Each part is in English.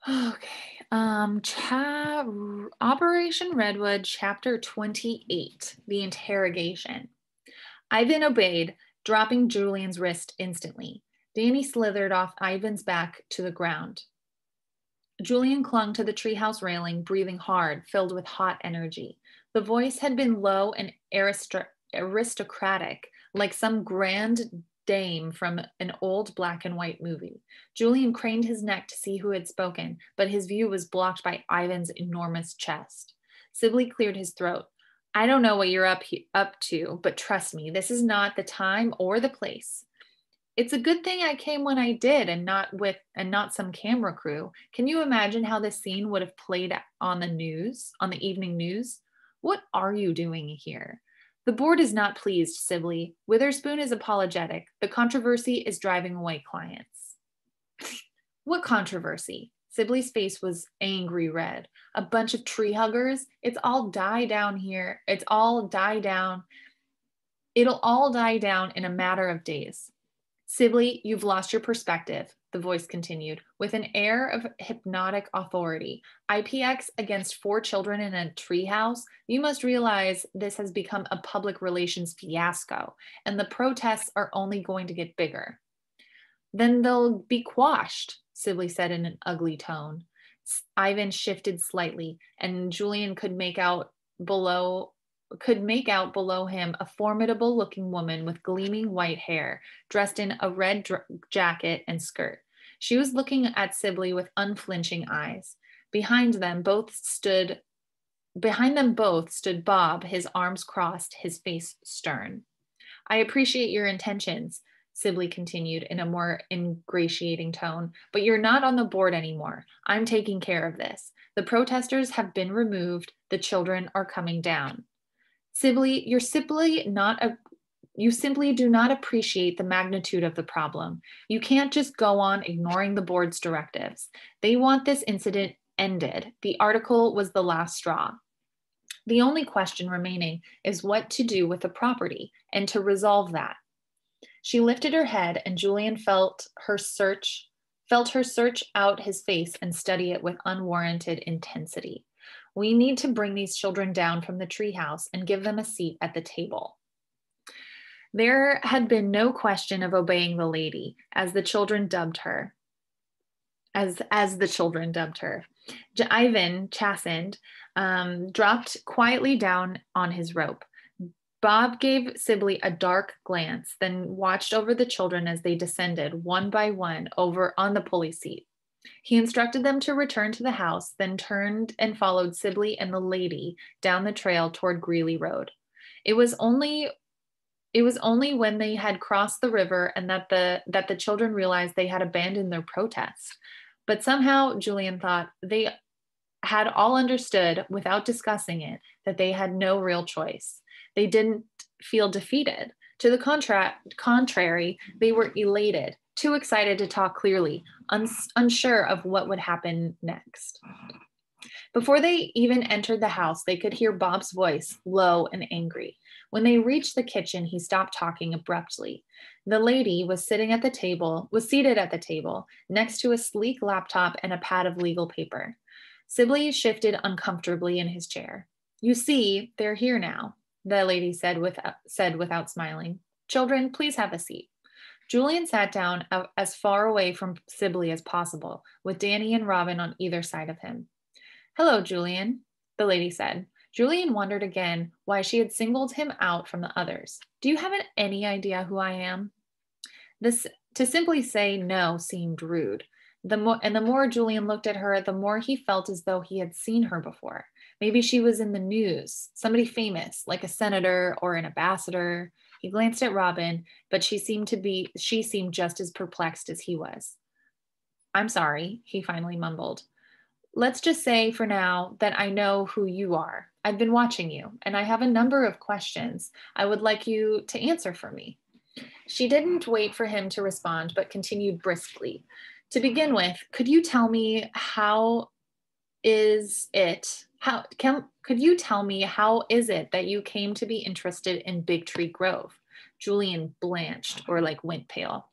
Okay. Operation Redwood, Chapter 28, The Interrogation. Ivan obeyed, dropping Julian's wrist instantly. Danny slithered off Ivan's back to the ground. Julian clung to the treehouse railing, breathing hard, filled with hot energy. The voice had been low and aristocratic, like some grand dame from an old black and white movie. Julian craned his neck to see who had spoken, but his view was blocked by Ivan's enormous chest. Sibley cleared his throat. I don't know what you're up to, but trust me, this is not the time or the place. It's a good thing I came when I did and not some camera crew. Can you imagine how this scene would have played on the news, on the evening news? What are you doing here? The board is not pleased, Sibley. Witherspoon is apologetic. The controversy is driving away clients. What controversy? Sibley's face was angry red. A bunch of tree huggers? It's all die down here. It's all die down. It'll all die down in a matter of days. Sibley, you've lost your perspective, the voice continued, with an air of hypnotic authority. IPX against 4 children in a treehouse? You must realize this has become a public relations fiasco, and the protests are only going to get bigger. Then they'll be quashed, Sibley said in an ugly tone. Ivan shifted slightly, and Julian could make out below him a formidable looking woman with gleaming white hair, dressed in a red jacket and skirt. She was looking at Sibley with unflinching eyes. Behind them both stood Bob, his arms crossed, his face stern. I appreciate your intentions, Sibley continued in a more ingratiating tone, but you're not on the board anymore. I'm taking care of this. The protesters have been removed. The children are coming down. Sibley, you simply do not appreciate the magnitude of the problem. You can't just go on ignoring the board's directives. They want this incident ended. The article was the last straw. The only question remaining is what to do with the property and to resolve that. She lifted her head and Julian felt her search out his face and study it with unwarranted intensity. We need to bring these children down from the treehouse and give them a seat at the table. There had been no question of obeying the lady, as the children dubbed her. Ivan, chastened, dropped quietly down on his rope. Bob gave Sibley a dark glance, then watched over the children as they descended one by one over on the pulley seat. He instructed them to return to the house, then turned and followed Sibley and the lady down the trail toward Greeley Road. It was only when they had crossed the river and that the children realized they had abandoned their protest. But somehow, Julian thought, they had all understood without discussing it that they had no real choice. They didn't feel defeated. To the contrary, they were elated, too excited to talk clearly, unsure of what would happen next. Before they even entered the house, they could hear Bob's voice, low and angry. When they reached the kitchen, he stopped talking abruptly. The lady was seated at the table, next to a sleek laptop and a pad of legal paper. Sibley shifted uncomfortably in his chair. You see, they're here now, the lady said without smiling. Children, please have a seat. Julian sat down as far away from Sibley as possible, with Danny and Robin on either side of him. Hello, Julian, the lady said. Julian wondered again why she had singled him out from the others. Do you have any idea who I am? To simply say no seemed rude. The more Julian looked at her, the more he felt as though he had seen her before. Maybe she was in the news, somebody famous, like a senator or an ambassador. He glanced at Robin, but she seemed just as perplexed as he was. I'm sorry, he finally mumbled. Let's just say for now that I know who you are. I've been watching you, and I have a number of questions I would like you to answer for me. She didn't wait for him to respond, but continued briskly. To begin with, could you tell me how is it that you came to be interested in Big Tree Grove? Julian blanched or went pale.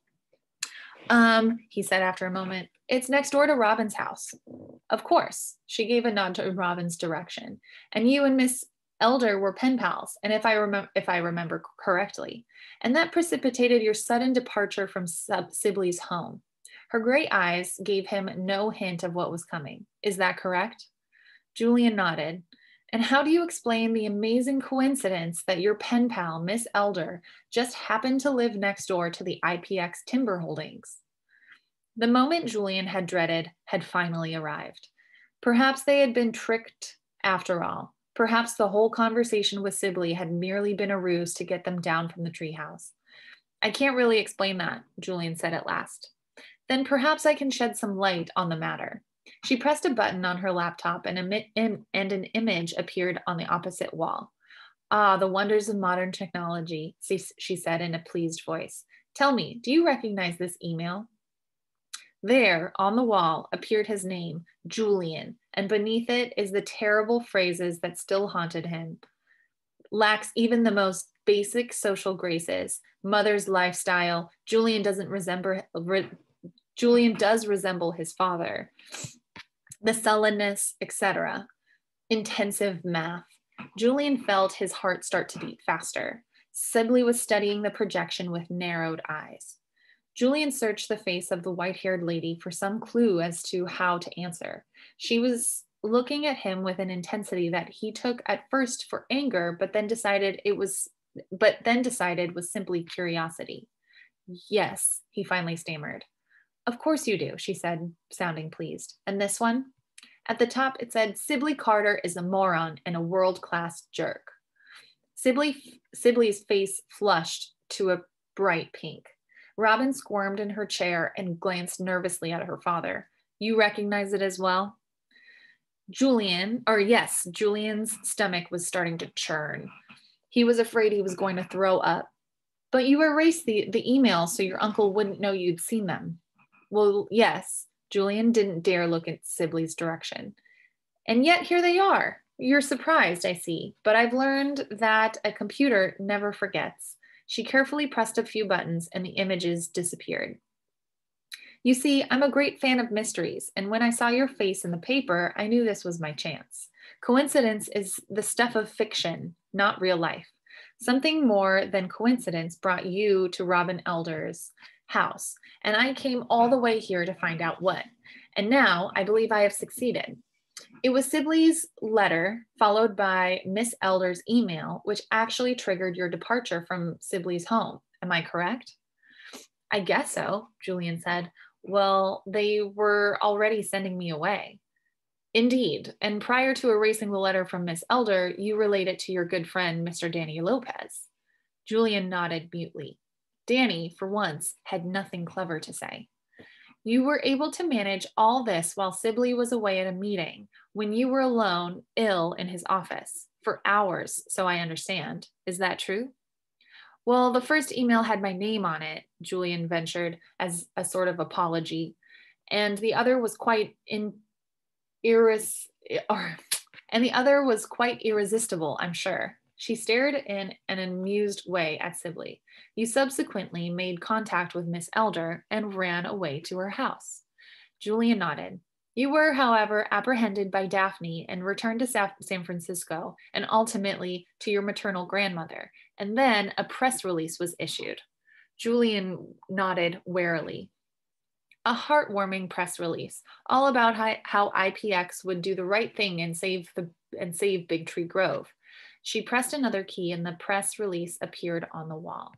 He said after a moment, it's next door to Robin's house. Of course, she gave a nod to Robin's direction. And you and Miss Elder were pen pals, and if I remember correctly. And that precipitated your sudden departure from Sibley's home. Her gray eyes gave him no hint of what was coming. Is that correct? Julian nodded. And how do you explain the amazing coincidence that your pen pal, Miss Elder, just happened to live next door to the IPX timber holdings? The moment Julian had dreaded had finally arrived. Perhaps they had been tricked after all. Perhaps the whole conversation with Sibley had merely been a ruse to get them down from the treehouse. I can't really explain that, Julian said at last. Then perhaps I can shed some light on the matter. She pressed a button on her laptop and an image appeared on the opposite wall. Ah, the wonders of modern technology, she said in a pleased voice. Tell me, do you recognize this email? There, on the wall, appeared his name, Julian, and beneath it is the terrible phrases that still haunted him. Lacks even the most basic social graces. Mother's lifestyle. Julian does resemble his father. The sullenness, etc. Intensive math. Julian felt his heart start to beat faster. Sibley was studying the projection with narrowed eyes. Julian searched the face of the white-haired lady for some clue as to how to answer. She was looking at him with an intensity that he took at first for anger, but then decided was simply curiosity. Yes, he finally stammered. Of course you do, she said, sounding pleased. And this one? At the top, it said, Sibley Carter is a moron and a world-class jerk. Sibley's face flushed to a bright pink. Robin squirmed in her chair and glanced nervously at her father. You recognize it as well? Julian's stomach was starting to churn. He was afraid he was going to throw up. But you erased the emails so your uncle wouldn't know you'd seen them. Well, yes. Julian didn't dare look at Sibley's direction. And yet here they are. You're surprised, I see, but I've learned that a computer never forgets. She carefully pressed a few buttons and the images disappeared. You see, I'm a great fan of mysteries, and when I saw your face in the paper, I knew this was my chance. Coincidence is the stuff of fiction, not real life. Something more than coincidence brought you to Robin Elder's house, and I came all the way here to find out what. And now I believe I have succeeded. It was Sibley's letter, followed by Miss Elder's email, which actually triggered your departure from Sibley's home. Am I correct? I guess so, Julian said. Well, they were already sending me away. Indeed, and prior to erasing the letter from Miss Elder, you relayed it to your good friend, Mr. Danny Lopez. Julian nodded mutely. Danny, for once, had nothing clever to say. You were able to manage all this while Sibley was away at a meeting, when you were alone, ill in his office, for hours, so I understand. Is that true? Well, the first email had my name on it, Julian ventured as a sort of apology, and the other was quite irresistible, I'm sure. She stared in an amused way at Sibley. You subsequently made contact with Miss Elder and ran away to her house. Julian nodded. You were, however, apprehended by Daphne and returned to San Francisco and ultimately to your maternal grandmother. And then a press release was issued. Julian nodded warily. A heartwarming press release, all about how IPX would do the right thing and save Big Tree Grove. She pressed another key and the press release appeared on the wall.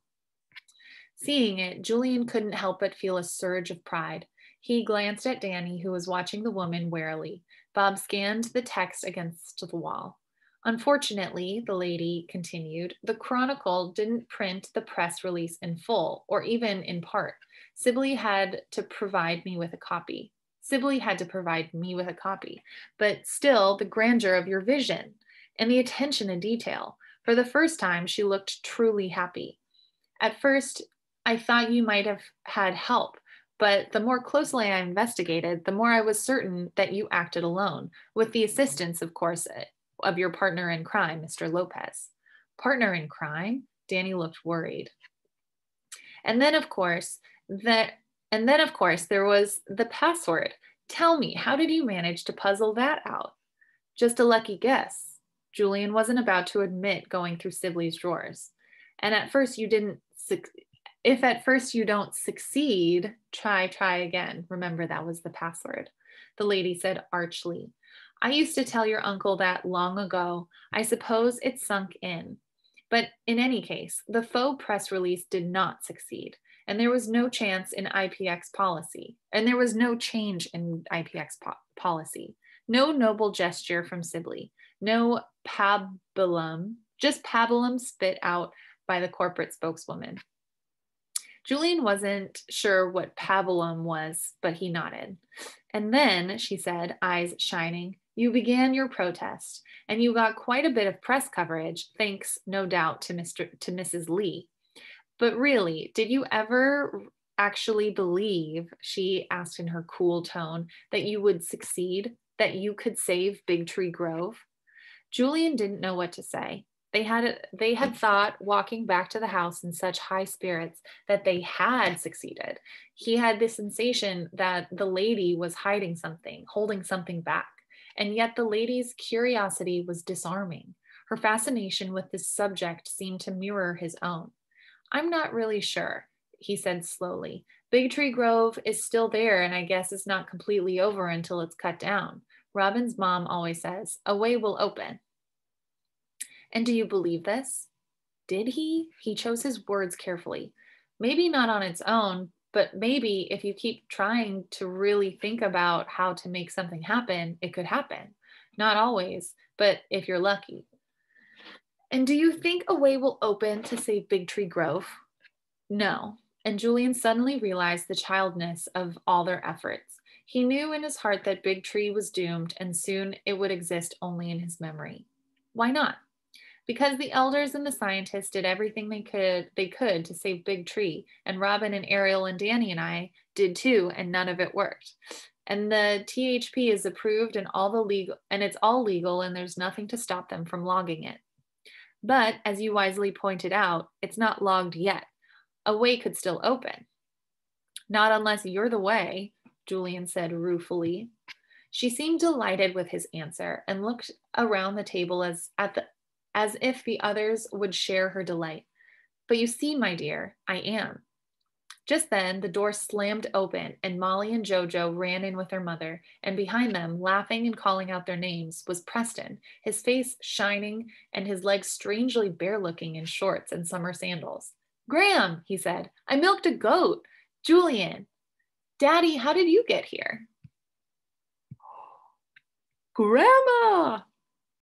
Seeing it, Julian couldn't help but feel a surge of pride. He glanced at Danny, who was watching the woman warily. Bob scanned the text against the wall. Unfortunately, the lady continued, the Chronicle didn't print the press release in full, or even in part. Sibley had to provide me with a copy. But still, the grandeur of your vision and the attention to detail. For the first time, she looked truly happy. At first, I thought you might have had help, but the more closely I investigated, the more I was certain that you acted alone, with the assistance, of course, of your partner in crime, Mr. Lopez. Partner in crime? Danny looked worried. And then, of course, there was the password. Tell me, how did you manage to puzzle that out? Just a lucky guess. Julian wasn't about to admit going through Sibley's drawers. And at first you didn't if at first you don't succeed, try again. Remember, that was the password. The lady said archly. I used to tell your uncle that long ago. I suppose it sunk in. But in any case, the faux press release did not succeed, and there was no chance in IPX policy, and there was no change in IPX policy. No noble gesture from Sibley, no pabulum, just pabulum spit out by the corporate spokeswoman. Julian wasn't sure what pabulum was, but he nodded. And then, she said, eyes shining, you began your protest, and you got quite a bit of press coverage, thanks, no doubt, to Mrs. Lee. But really, did you ever actually believe, she asked in her cool tone, that you would succeed, that you could save Big Tree Grove? Julian didn't know what to say. They had thought, walking back to the house in such high spirits, that they had succeeded. He had the sensation that the lady was hiding something, holding something back. And yet the lady's curiosity was disarming. Her fascination with this subject seemed to mirror his own. I'm not really sure, he said slowly. Big Tree Grove is still there, and I guess it's not completely over until it's cut down. Robin's mom always says, a way will open. And do you believe this? Did he? He chose his words carefully. Maybe not on its own, but maybe if you keep trying to really think about how to make something happen, it could happen. Not always, but if you're lucky. And do you think a way will open to save Big Tree Grove? No. And Julian suddenly realized the childness of all their efforts. He knew in his heart that Big Tree was doomed, and soon it would exist only in his memory. Why not? Because the elders and the scientists did everything they could to save Big Tree, and Robin and Ariel and Danny and I did too, and none of it worked. And the THP is approved and it's all legal, and there's nothing to stop them from logging it. But as you wisely pointed out, it's not logged yet. A way could still open. Not unless you're the way, Julian said ruefully. She seemed delighted with his answer and looked around the table as if the others would share her delight. But you see, my dear, I am. Just then, the door slammed open, and Molly and Jojo ran in with their mother, and behind them, laughing and calling out their names, was Preston, his face shining and his legs strangely bare-looking in shorts and summer sandals. Graham, he said, I milked a goat. Julian, Daddy, how did you get here? Grandma,